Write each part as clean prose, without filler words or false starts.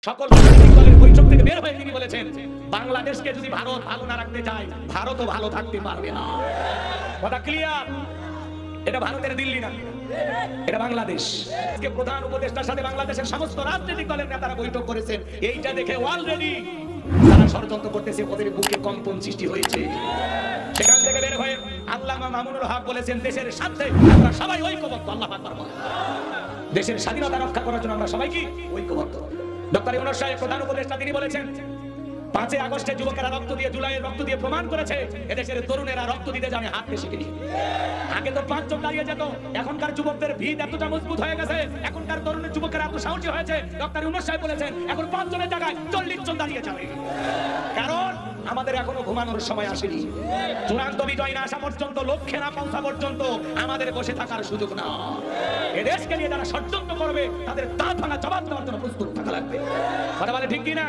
সকল রাজনৈতিক দলের বৈঠক থেকে বের হয়ে তিনি বলেছেন, বাংলাদেশকে যদি ভারত ভালো না রাখতে চায়, ভারতও ভালো থাকতে পারবে না। কথা ক্লিয়ার? এটা ভারতের দিল্লি না, এটা বাংলাদেশ। আজকে প্রধান উপদেষ্টার সাথে বাংলাদেশের সমস্ত রাজনৈতিক দলের নেতারা বৈঠক করেছেন। এইটা দেখে অলরেডি তারা ষড়যন্ত্র করতেছে, ওদের বুকে কম্পন সৃষ্টি হয়েছে। সেখান থেকে বের হয়ে আল্লামা মামুনুল হক বলেছেন, দেশের স্বার্থে আমরা সবাই ঐক্যবদ্ধ। আল্লাহু আকবার বলেন। দেশের স্বাধীনতা রক্ষা করার জন্য আমরা সবাই কি ঐক্যবদ্ধ। ডক্টর ইউনূস সাহেব প্রধান উপদেষ্টা, তিনি বলেছেন 5 আগস্টে যুবকেরা রক্ত দিয়ে, জুলাইয়ের রক্ত দিয়ে প্রমাণ করেছে এদেশের তরুণেরা রক্ত দিতে জানে, হাত পেশি কিনি। আগে তো 5 জন দাঁড়িয়ে যেত, এখনকার যুবকদের ভিত এতটা মজবুত হয়ে গেছে, এখনকার তরুণের যুবকেরা এত সাহসী হয়েছে। ডক্টর ইউনূস সাহেব বলেছেন এখন 5 জনের জায়গায় 40 জন দাঁড়িয়ে যাবে। কারণ আমাদের এখনো ঘুমানোর সময় আসেনি। চূড়ান্ত বিজয় না আসা পর্যন্ত, লক্ষ্যে না পৌঁছা পর্যন্ত আমাদের বসে থাকার সুযোগ না। এদেশকে নিয়ে যারা ষড়যন্ত্র করবে তাদের দাঁত ভাঙা জবাব দেওয়ার জন্য প্রস্তুত থাকা লাগবে। কথা বলে ঠিক কিনা?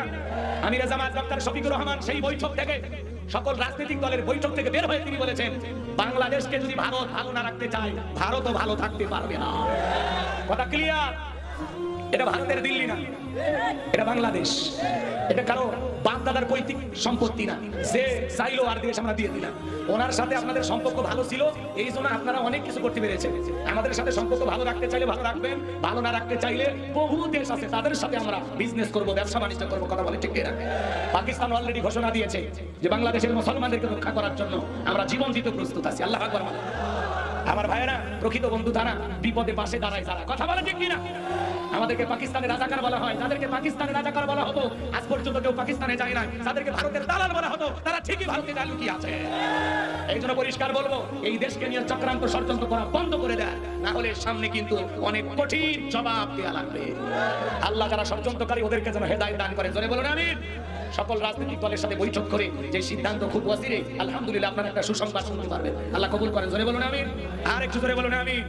আমির জামাত ডক্টর শফিকুর রহমান সেই বৈঠক থেকে, সকল রাজনৈতিক দলের বৈঠক থেকে বের হয়ে তিনি বলেছেন, বাংলাদেশকে যদি ভারত ভালো না রাখতে চায়, ভারতও ভালো থাকতে পারবে না। কথা ক্লিয়ার? এটা ভারতের দিল্লি না, এটা বাংলাদেশ। এটা কারো বাপ দাদার পৈতৃক সম্পত্তি না, যে চাইলো আর দেশ আমরা দিয়ে দিলাম। ওনার সাথে আপনাদের সম্পর্ক ভালো ছিল, এই জন্য আপনারা অনেক কিছু করতে পেরেছেন। আমাদের সাথে সম্পর্ক ভালো রাখতে চাইলে ভালো রাখবেন, ভালো না রাখতে চাইলে বহু দেশ আছে তাদের সাথে আমরা বিজনেস করব, ব্যবসা বাণিজ্য করব। কথা বলে ঠিক কিনা? পাকিস্তান অলরেডি ঘোষণা দিয়েছে যে বাংলাদেশের মুসলমানদেরকে রক্ষা করার জন্য আমরা জীবন দিতে প্রস্তুত আছি। আল্লাহু আকবার। আমার ভাইয়েরা, প্রকৃত বন্ধু তারা, বিপদে পাশে দাঁড়ায় তারা। কথা বলে ঠিক কিনা? আমাদেরকে পাকিস্তানের রাজাকার বলা হয়, যাদেরকে পাকিস্তানের রাজাকার বলা হতো আজ পর্যন্ত কেউ পাকিস্তানে যায় না। যাদেরকে ভারতের দালাল বলা হতো তারা ঠিকই ভারতে দালাল কি আছে। এই জন্য পরিষ্কার বলবো, এই দেশকে নিয়ে চক্রান্ত ষড়যন্ত্র করা বন্ধ করে দেয়, না হলে সামনে কিন্তু অনেক কঠিন জবাব দেওয়া লাগবে। আল্লাহ যারা ষড়যন্ত্রকারী ওদেরকে যেন হেদায়েত দান করে। জোরে বলুন আমিন। সকল রাজনৈতিক দলের সাথে বৈঠক করে যে সিদ্ধান্ত খুব অচিরে আলহামদুলিল্লাহ আপনারা একটা সুসংবাদ শুনতে পারবেন। আল্লাহ কবুল করেন। জোরে বলুন আমিন। আর একটু জোরে বলুন আমিন।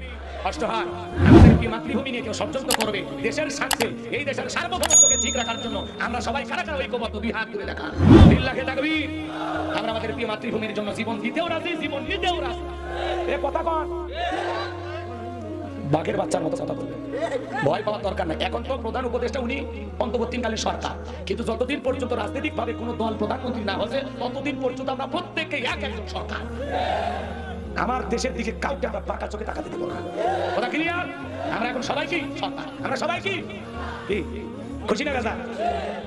অষ্টহার আমাদের কি মাতৃভূমি নিয়ে কেউ ষড়যন্ত্র করবে, দেশের স্বার্থে, এই দেশের সার্বভৌমত্বকে ঠিক রাখার জন্য আমরা সবাই কারা কারা ঐক্যবদ্ধ? 2 হাত তুলে দেখান। লিল্লাহি তাকবীর। আমরা আমাদের প্রিয় মাতৃভূমির জন্য জীবন দিতেও রাজি, জীবন নিতেও রাজি। এ কথা কন, বাঘের বাচ্চার মতো কথা বলবেন, ভয় পাওয়ার দরকার নাই। এখন তো প্রধান উপদেষ্টা উনি অন্তর্বর্তীকালীন সরকার, কিন্তু যতদিন পর্যন্ত রাজনৈতিক ভাবে কোনো দল প্রধানমন্ত্রী না হচ্ছে ততদিন পর্যন্ত আমরা প্রত্যেককে এক একজন সরকার। আমার দেশের দিকে কাউকে আমরা পাকা চোখে তাকাতে দেব না। কথা ক্লিয়ার? আমরা এখন সবাই কি সরকার, আমরা সবাই কি খুশি না গাজা?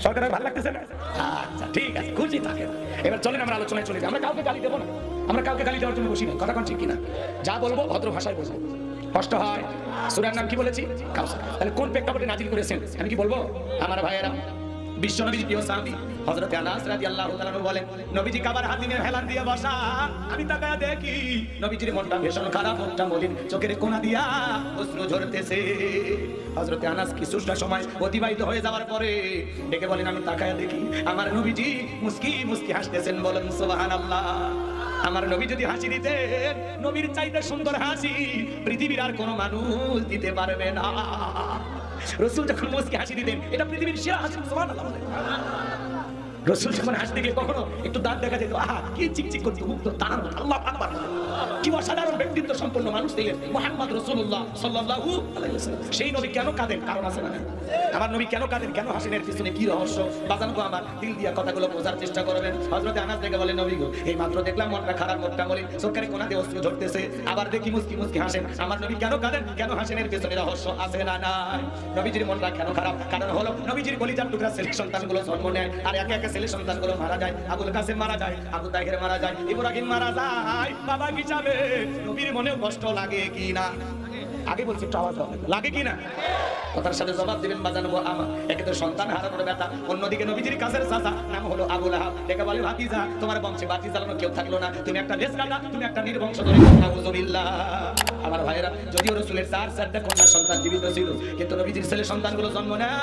সরকারের ভালো লাগতেছে না? আচ্ছা ঠিক আছে, খুশি থাকেন। এবার চলেন আমরা আলোচনায় চলে যাই। আমরা কাউকে গালি দেবো না, আমরা কাউকে গালি দেওয়ার জন্য বসি না। কথা কোন ঠিক কিনা? যা বলবো ভদ্র ভাষায় বলবো। কষ্ট হয়। সূরার নাম কি বলেছি? কাউসার। তাহলে কোন প্রেক্ষাপটে নাজিল করেছেন আমি কি বলবো? আমার ভাইয়েরা, বিশ্বনবীর প্রিয় সাহাবী হযরত আনাস রাদিয়াল্লাহু তাআলা বলেন, নবীজি কাবার হাতিমের হেলান দিয়ে বসা, আমি তাকায়া দেখি নবীজির মনটা ভীষণ খারাপ, মনটা মলিন, চোখের কোণা দিয়া অশ্রু ঝরতেছে। হযরত আনাস কিছুটা সময় অতিবাহিত হয়ে যাওয়ার পরে ডেকে বলেন, আমি তাকায়া দেখি আমার নবীজি মুস্কি মুস্কি হাসতেছেন। বলেন সুবহানাল্লাহ। আমার নবী যদি হাসি দিতেন, নবীর চাইতে সুন্দর হাসি পৃথিবীর আর কোনো মানুষ দিতে পারবে না। রাসূল যখন মুস্কি হাসি দিতেন, এটা পৃথিবীর সেরা হাসি। সুবহানাল্লাহ। রাসূল যখন হাসতে গিয়ে কখনো একটু দাঁত দেখা যেত, আহা কি চিকচিক করতে মুক্ত তার। আল্লাহু আকবার। কি অসাধারণ ব্যক্তিত্ব সম্পন্ন মানুষ ছিলেন মুহাম্মদ রাসূলুল্লাহ সাল্লাল্লাহু আলাইহি ওয়াসাল্লাম। সেই নবী কেন কাঁদেন? কারণ আছে না? আমার নবী কেন কাঁদেন, কেন হাসেন, এর পিছনে কি রহস্য? বাজানো আমার দিল দিয়া কথাগুলো বোঝার চেষ্টা করবেন। হযরত আনাস দেখে বলেন, নবী গো, এই মাত্র দেখলাম মনটা খারাপ, মনটা মলিন, চোখের কোণা দিয়ে অশ্রু ঝরতেছে, আবার দেখি মুস্কি মুস্কি হাসেন। আমার নবী কেন কাঁদেন, কেন হাসেন, এর পিছনে রহস্য আছে না? নাই। নবীজির মনটা কেন খারাপ? কারণ হলো নবীজির কলিজার টুকরা ছেলে সন্তানগুলো জন্ম নেয়, আর একে একে ছেলে সন্তানগুলো মারা যায়। আবুল কাসেম মারা যায়, আবু তাহের মারা যায়, ইব্রাহিম মারা যায়। বাবা কি যাবে? নবীর মনেও কষ্ট লাগে কি না? আগে বলছি একটু আওয়াজ লাগে কি না? কথার সাথে জবাব দিবেন বাজানবো আমার। একে তো সন্তান হারানোর ব্যথা, অন্যদিকে নবীজির কাছের চাচা নাম হলো আবু লাহাব, ডেকে বলে, ভাতিজা তোমার বংশে বাতি জ্বালানো কেউ থাকলো না, তুমি একটা লেজ কাটা, তুমি একটা নির্বংশ ধরে। নাউযুবিল্লাহ। আমার ভাইয়েরা, যদিও রাসূলের 4টা কন্যা সন্তান জীবিত ছিল, কিন্তু নবীজির ছেলে সন্তানগুলো জন্ম নেয়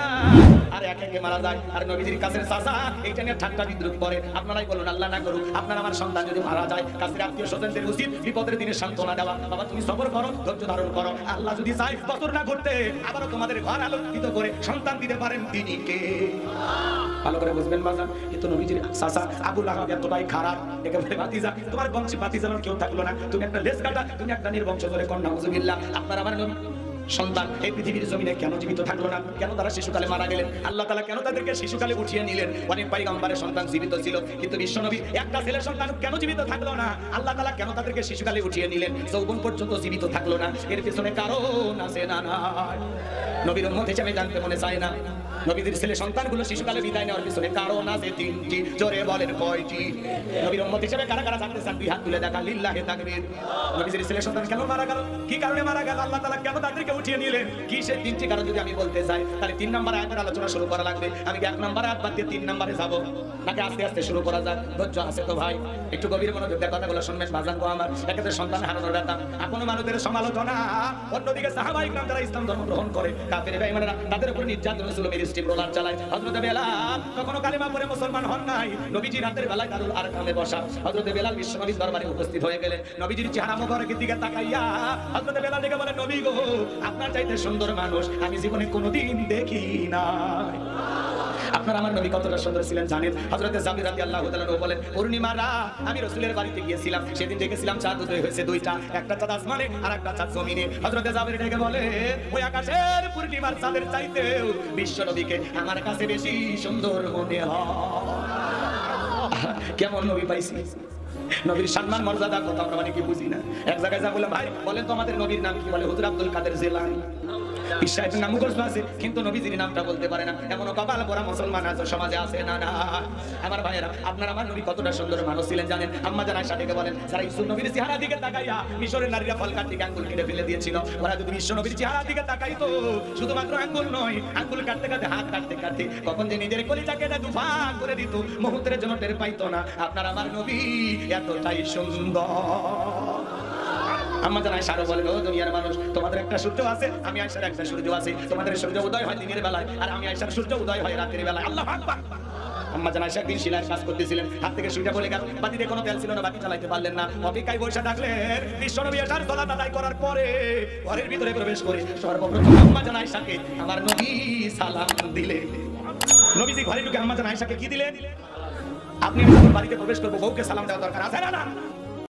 আর একে একে মারা যায়। আর নবীজির কাছের চাচা এইটা নিয়ে ঠাট্টা বিদ্রুপ করে। আপনারাই বলুন, আল্লাহ না করুক আপনার আমার সন্তান যদি মারা যায়, কাছের আত্মীয় স্বজনদের উচিত বিপদের দিনে সান্ত্বনা দেওয়া। বাবা তুমি সবর করো, ধৈর্য ধারণ করো, আল্লাহ যদি চাই বছর না করতে আবারও তোমাদের ঘর আলোকিত করে সন্তান দিতে পারেন। তিনি কে? ভালো করে বুঝবেন বাজান। কিন্তু নবীজির চাচা আবু লাহাব এতটাই খারাপ, একে বলে, ভাতিজা তোমার বংশে বাতি জ্বালানোর কেউ থাকলো না, তুমি একটা লেজ কাটা, তুমি একটা নির্বংশ ধরে। কন্যা নাউযুবিল্লাহ। আপনার আমার নবী সন্তান এই পৃথিবীর জমিনে কেন জীবিত থাকলো না? কেন তারা শিশুকালে মারা গেলেন? আল্লাহ তাআলা কেন তাদেরকে শিশুকালে উঠিয়ে নিলেন? অনেক পয়গম্বরের সন্তান জীবিত ছিল, কিন্তু বিশ্বনবী একটা ছেলের সন্তান কেন জীবিত থাকলো না? আল্লাহ তাআলা কেন তাদেরকে শিশুকালে উঠিয়ে নিলেন, যৌবন পর্যন্ত জীবিত থাকলো না? এর পিছনে কারণ আছে না নাই? নবীর উম্মত হিসেবে জানতে মনে চায় না? নবীদের ছেলে সন্তানগুলো শিশুকালে বিদায় নেওয়ার পিছনে কারণ আছে তিনটি। জোরে বলেন কয়টি? নবীর উম্মত হিসেবে কারা কারা জানতে চান? দুই হাত তুলে দেখা, লিল্লাহি তাকবীর। নবীদের ছেলে সন্তান কেন মারা গেল? কি কারণে মারা গেল? আল্লাহ তাআলা কেন তাদেরকে উঠিয়ে নিলেন? কি সেই তিনটি কারণ যদি আমি বলতে চাই, তাহলে 3 নম্বর আয়াতের আলোচনা শুরু করা লাগবে। আমি কি 1 নম্বর আয়াত বাদ দিয়ে 3 নম্বরে যাব, নাকি আস্তে আস্তে শুরু করা যাক? ধৈর্য আছে তো ভাই? একটু গভীর মনোযোগ দিয়ে কথাগুলো শুনবেন বাজান গো আমার। একেতে সন্তান হারানোর ব্যথা, আপন মানুষদের সমালোচনা, অন্যদিকে সাহাবায়ে ইকরাম যারা ইসলাম ধর্ম গ্রহণ করে কাফের বেঈমানরা তাদের উপর নির্যাতন জুলুমের স্টিম রোলার চালায়। হযরত বেলাল কখনো কালিমা পড়ে মুসলমান হন নাই। নবীজি রাতের বেলায় দারুল আরকামে বসা, হযরত বেলাল বিশ্বনবীর দরবারে উপস্থিত হয়ে গেলেন। নবীজির চেহারা মোবারকের দিকে তাকাইয়া হযরত বেলাল ডেকে বলেন, নবী গো, আপনার চাইতে সুন্দর মানুষ আমি জীবনে কোনোদিন দেখি নাই। আপনার আমার নবী কতটা সুন্দর ছিলেন জানেন? হযরত জাবির রাদিয়াল্লাহু তাআলা বলেন, পূর্ণিমা রাত আমি রাসূলের বাড়িতে গিয়েছিলাম, সেদিন দেখেছিলাম চাঁদ উদয় হয়েছে দুইটা, একটা চাঁদ আসমানে আর একটা চাঁদ জমিনে। হযরত জাবির ডেকে বলে, ওই আকাশের পূর্ণিমার চাঁদের চাইতেও বিশ্ব নবীকে আমার কাছে বেশি সুন্দর মনে হয়। কেমন নবী পাইছি? নবীর সম্মান মর্যাদা কথা আমরা মানে কি বুঝি না। এক জায়গায় যা বললাম, ভাই বলেন তো আমাদের নবীর নাম কি? বলে হুজুর আব্দুল কাদের জিলানী। ইশায়েতের নাম মুখস্থ আছে, কিন্তু নবীজির নামটা বলতে পারে না। এমন কপাল পরা মুসলমান আজ সমাজে আছে না? না আমার ভাইয়েরা, আপনার আমার নবী কতটা সুন্দর মানুষ ছিলেন জানেন? আম্মা জান আয়েশা ডেকে বলেন, যারা ইউসুফ নবীর চেহারা দিকে তাকাইয়া মিশরের নারীরা ফল কাটতে আঙ্গুল কেটে ফেলে দিয়েছিল, ওরা যদি বিশ্ব নবীর চেহারা দিকে তাকাইতো, শুধুমাত্র আঙ্গুল নয়, আঙ্গুল কাটতে কাটতে হাত কাটতে কাটতে কখন যে নিজের কলিজাকে দুভাগ করে দিত, মুহূর্তের জন্য টের পাইতো না। আপনার আমার নবী এতটাই সুন্দর। আম্মা জান আয়েশা আরো বলেন, ও দুনিয়ার মানুষ, তোমাদের একটা সূর্য আছে, আমি আয়েশার একটা সূর্য আছে। তোমাদের সূর্য উদয় হয় দিনের বেলায়, আর আমি আয়েশার সূর্য উদয় হয় রাতের বেলায়। আল্লাহু আকবার। আম্মা জান আয়েশা একদিন শিলার কাজ করতেছিলেন, হাত থেকে সুইটা বলে গেল, বাতিতে কোনো তেল ছিল না, বাতি চালাতে পারলেন না। অপেক্ষায় বসে থাকলেন। বিশ্বনবী আসার সালাত আদায় করার পরে ঘরের ভিতরে প্রবেশ করে সর্বপ্রথম আম্মা জান আয়েশাকে আমার নবী সালাম দিলেন। নবীজি ঘরে ঢুকে আম্মা জান আয়েশাকে কি দিলেন? আপনি যখন বাড়িতে প্রবেশ করবো বউকে সালাম দেওয়া দরকার আছে না?